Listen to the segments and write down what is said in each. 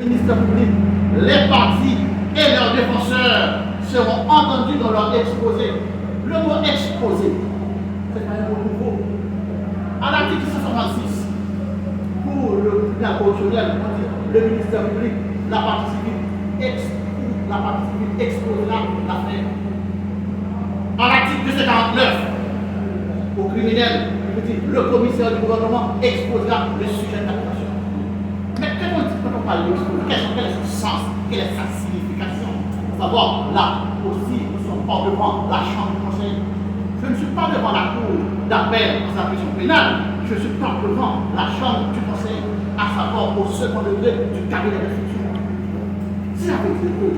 ministère public, les partis et leurs défenseurs seront entendus dans leur exposé. Le mot exposé, c'est pas un mot nouveau. À l'article 166, pour le tribunal correctionnel, le ministère public, la partie civile exposera l'affaire. À l'article 249, au criminel, le commissaire du gouvernement exposera le sujet d'application. Mais quand on parle d'exposé, quel est son sens, quelle est sa signification? Savoir, là aussi, nous sommes pas devant la chambre du conseil. Je ne suis pas devant la cour d'appel en sa question pénale, je suis pas devant la chambre du conseil, à savoir au second degré du cabinet d'instruction. Si j'avais dit que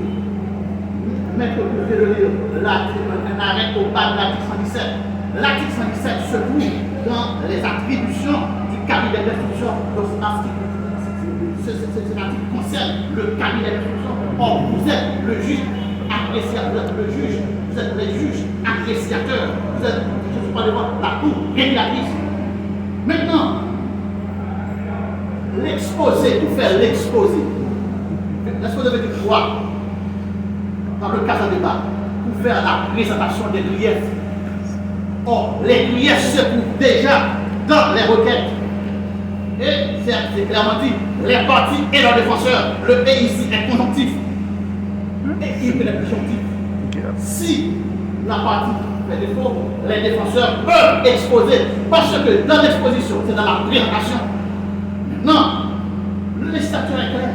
maître vous pouvez le lire, un arrêt au bas de l'article 117. L'article 117 se trouve dans les attributions du cabinet d'instruction. Cet article concerne le cabinet d'instruction. Or, vous êtes le juge appréciateur, vous êtes les juges appréciateurs, vous êtes, je ne suis pas devant la cour régulatrice. Maintenant, l'exposé, tout faire l'exposé. L'exposé veut dire quoi? Dans le cas de débat, pour faire la présentation des griefs. Or, les griefs se trouvent déjà dans les requêtes. Et c'est clairement dit, les partis et leurs défenseurs, le P ici est conjonctif. Et il peut être conjonctif. Si la partie fait défaut, les défenseurs peuvent exposer. Parce que dans l'exposition, c'est dans la présentation. Maintenant, le législateur est clair.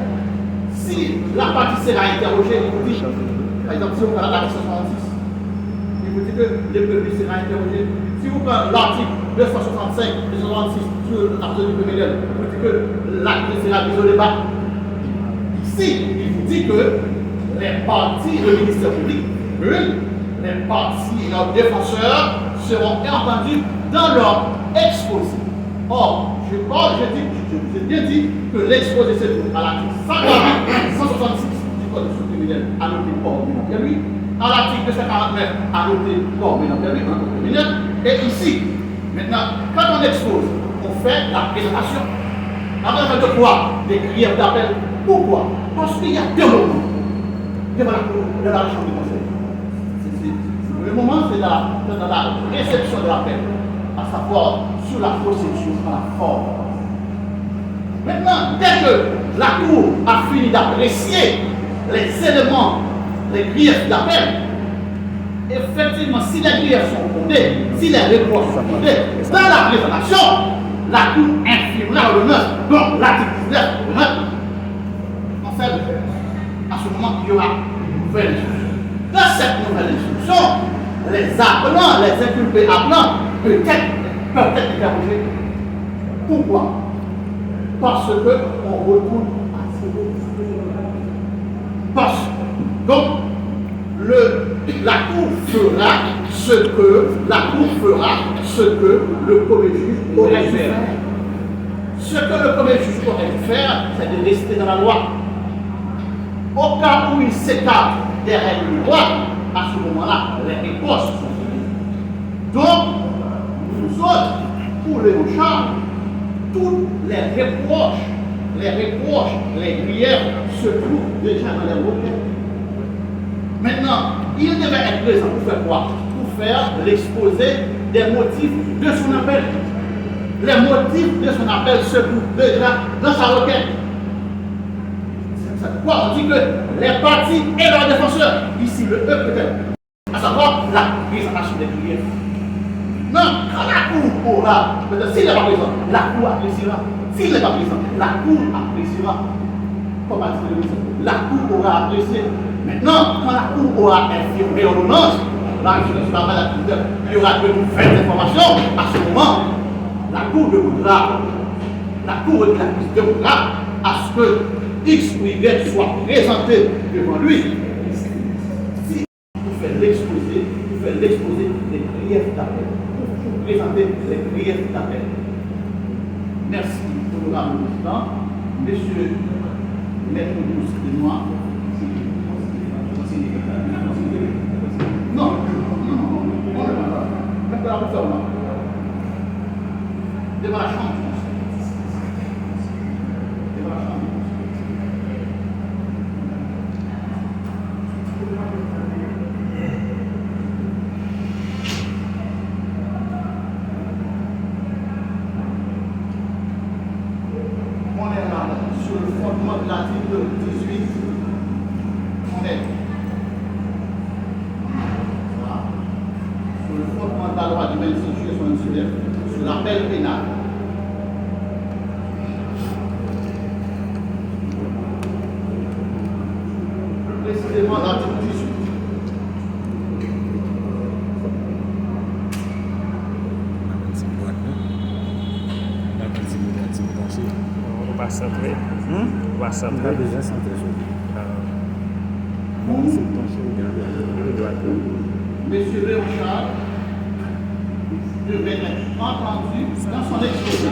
Si la partie sera interrogée, il vous dit, par exemple, si vous prenez l'article 166, il vous dit que le peuple sera interrogé. Si vous prenez l'article 265 et 266 sur l'article du premier il vous dit que l'acte sera mis au débat. Ici, il vous dit que les partis, le ministère public, les partis et leurs défenseurs seront entendus dans leur exposé. Or, je vous ai bien dit que l'exposé se trouve à l'article 166 du Code de procédure criminelle, annoté corps pénal, à l'article 249, annoté corps pénal, et ici, maintenant, quand on expose, on fait la présentation. La présentation de quoi? Des griefs d'appel. Pourquoi? Parce qu'il y a deux moments devant la cour de la chambre du conseil. Le moment, c'est dans la réception de l'appel, à savoir sur la procédure, à la forme. Maintenant, dès que la cour a fini d'apprécier les éléments, les griefs d'appel, effectivement, si les griefs sont fondés, si les reproches sont fondés, dans la présentation, la cour infirmera l'ordonnance. Donc, l'article 19, à ce moment, il y aura une nouvelle instruction. Dans cette nouvelle instruction, les appelants, les inculpés appelants, peuvent être interrogés. Pourquoi? Parce qu'on retourne à ce donc, la cour fera ce que le premier juge aurait dû faire. Ce que le premier juge aurait dû faire, c'est de rester dans la loi. Au cas où il s'écarte des règles de loi, à ce moment-là, les réponses sont finies. Donc, nous autres, pour les charges, tous les reproches, les griefs se trouvent déjà dans les requêtes. Maintenant, il devait être présent pour faire quoi? Pour faire l'exposé des motifs de son appel. Les motifs de son appel se trouvent déjà dans sa requête. C'est pourquoi on dit que les partis et leurs défenseurs, ici le E peut-être, à savoir la présentation des griefs. Non, quand la cour aura, peut-être s'il n'est pas présent, la cour appréciera. S'il n'est pas présent, la cour appréciera. Comme a dit le ministre, la cour aura apprécié. Maintenant, quand la cour aura infirmé l'ordonnance, là, je ne suis pas mal il y aura de nouvelles informations. À ce moment, la cour demandera à ce que X ou Y soit présenté devant lui. Si vous faites l'exposé des griefs d'appel, pour présenter les griefs d'appel. Merci, honorable président, messieurs, maître de moi. Non, on ne va pas. Maintenant, on va faire devant la chambre. Devant la chambre. de l'article 18, on est sur le fondement de la loi du 26 juillet 1979, sur l'appel pénal. Précisément l'article 18. On va centrer. On va centrer. Déjà centré sur Monsieur Léon Charles devait être entendu dans son exposé.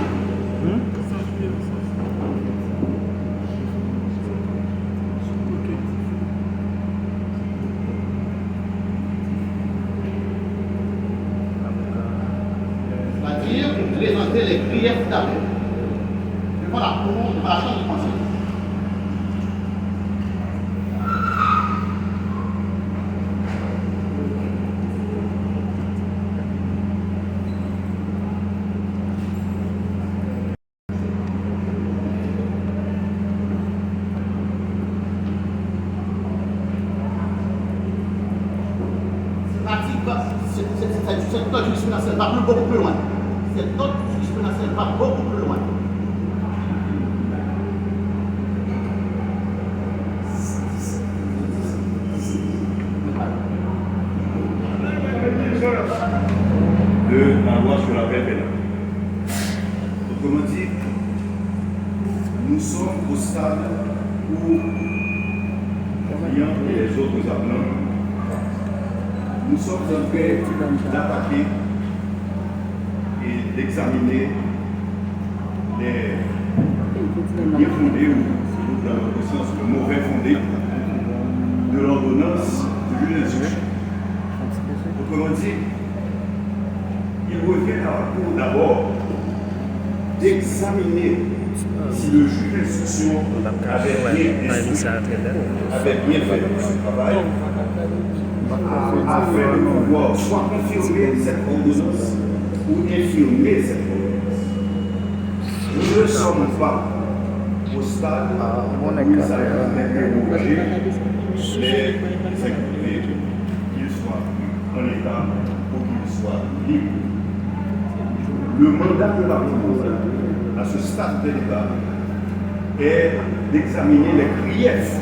C'est-à-dire présenter les griefs d'appel devant la cour, devant la chambre de conseil. Cette note jurisprudentielle va beaucoup plus loin. Cette note jurisprudentielle va beaucoup plus loin. De la loi sur la peine pénale. Autrement dit, nous sommes au stade où clients et les autres appelants, nous sommes en train d'attaquer et d'examiner les bien fondés ou dans notre sens le mauvais fondé de l'ordonnance de juge d'instruction. Autrement dit, il revient à la cour d'abord d'examiner si le juge d'instruction avait bien fait son travail afin de pouvoir soit confirmer cette ordonnance ou infirmer cette ordonnance. Nous ne sommes pas au stade où nous allons interroger les inculpés, qu'ils soient en état ou qu'ils soient libres. Le mandat de la Cour, à ce stade de débat, est d'examiner les griefs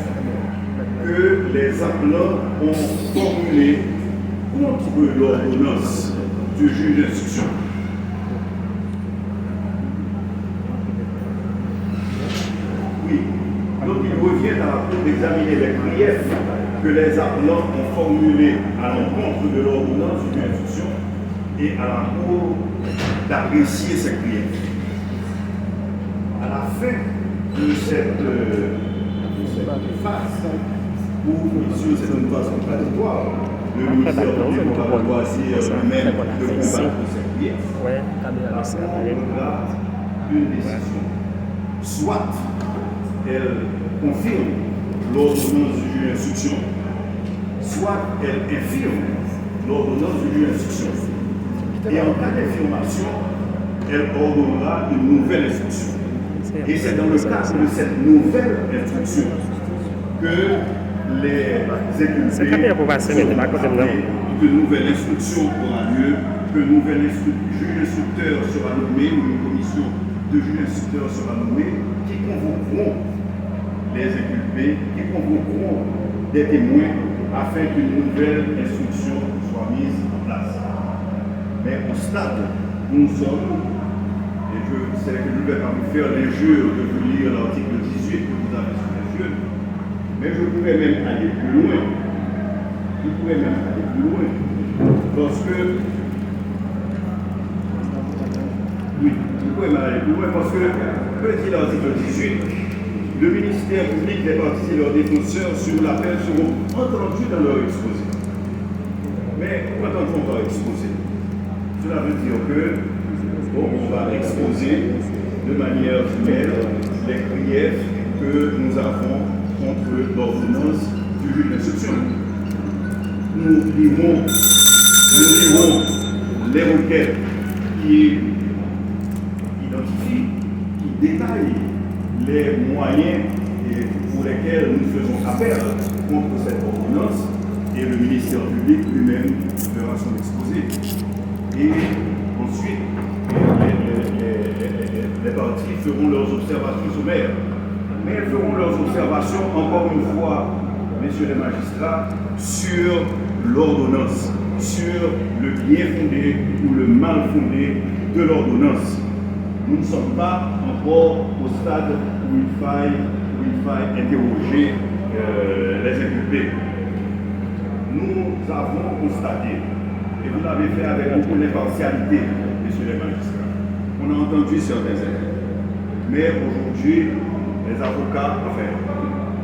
que les appelants ont formulés contre l'ordonnance du juge d'instruction. Oui, donc il revient à la Cour d'examiner les griefs que les appelants ont formulés à l'encontre de l'ordonnance du juge d'instruction et à la Cour d'apprécier ces griefs. À la fin de cette phase, où, bien sûr, c'est une phase contradictoire, le ministère public va choisir lui-même de combattre ces griefs. La Cour prendra une décision. Soit elle confirme l'ordonnance du juge d'instruction, soit elle infirme l'ordonnance du juge d'instruction. Et en cas d'infirmation, elle ordonnera une nouvelle instruction. Et c'est dans le cadre de cette nouvelle instruction que les inculpés que nouvelle instruction aura lieu, que nouvel juge instructeur sera nommé ou une commission de juges instructeurs sera nommée qui convoqueront les inculpés, qui convoqueront des témoins afin qu'une nouvelle instruction soit mise en place. Mais au stade où nous sommes, et je sais que je ne vais pas vous faire l'injure de vous lire l'article 18 que vous avez sous les yeux, mais je pourrais même aller plus loin. Parce que, oui, je pourrais même aller plus loin parce que, que dit l'article 18, le ministère public, les parties et leurs défenseurs sur l'appel seront entendus dans leur exposé. Mais pourquoi entendons par exposé? Cela veut dire que on va exposer de manière claire les griefs que nous avons contre l'ordonnance du juge d'instruction. Nous lirons les requêtes qui identifient, qui détaillent les moyens lesquels nous faisons appel contre cette ordonnance et le ministère public lui-même fera son exposé. Et ensuite, les partis feront leurs observations sommaires. Mais elles feront leurs observations, encore une fois, messieurs les magistrats, sur l'ordonnance, sur le bien fondé ou le mal fondé de l'ordonnance. Nous ne sommes pas encore au stade où il faille interroger les inculpés. Nous avons constaté, et vous l'avez fait avec beaucoup d'impartialité, messieurs les magistrats, on a entendu certains élèves. Mais aujourd'hui, les avocats, enfin,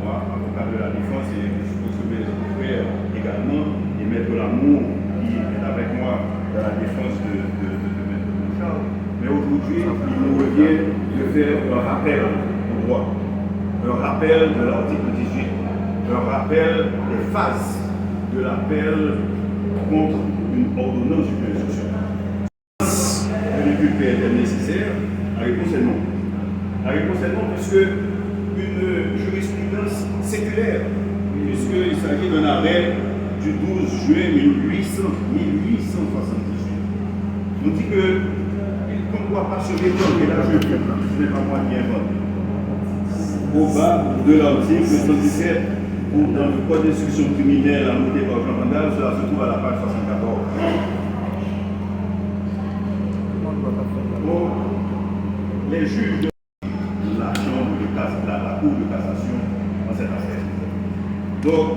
moi, avocat de la défense, et je suppose que mes frères également, et Maître Lamour, qui est avec moi dans la défense de Maître Charles. Mais aujourd'hui, il nous revient de faire un rappel au droit, un rappel de l'article 18, un rappel des phases de l'appel contre une ordonnance du juge d'instruction. Le inculpé est nécessaire? La réponse est non. La réponse est non, puisque une jurisprudence séculaire, puisqu'il s'agit d'un arrêt du 12 juin 1878. On dit qu'on ne doit pas se répondre, et là ce n'est pas moi qui invente. Au bas de l'article 77, dans le code d'instruction criminelle annoté par Jean Vandal, cela se trouve à la page 74. Donc, les juges de la Cour de cassation en cette affaire. Donc,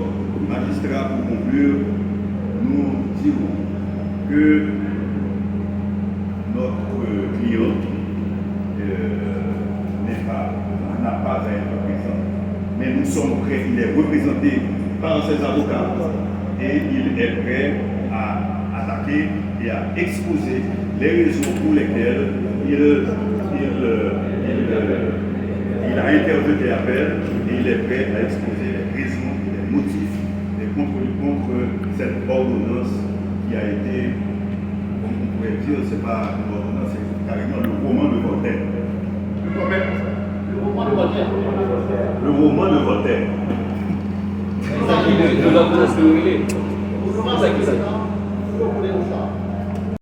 magistrat, pour conclure, nous dirons que notre client n'a pas à être présent, mais nous sommes prêts, il est représenté par ses avocats et il est prêt à attaquer et à exposer les raisons pour lesquelles il a interjeté appel et il est prêt à exposer les raisons, les motifs contre cette ordonnance qui a été, comme on pourrait dire, c'est pas une ordonnance, c'est carrément le roman de Voltaire. Le roman de Voltaire. Le roman de Voltaire. Il s'agit de l'ordonnance de Riley. Le roman de Voltaire.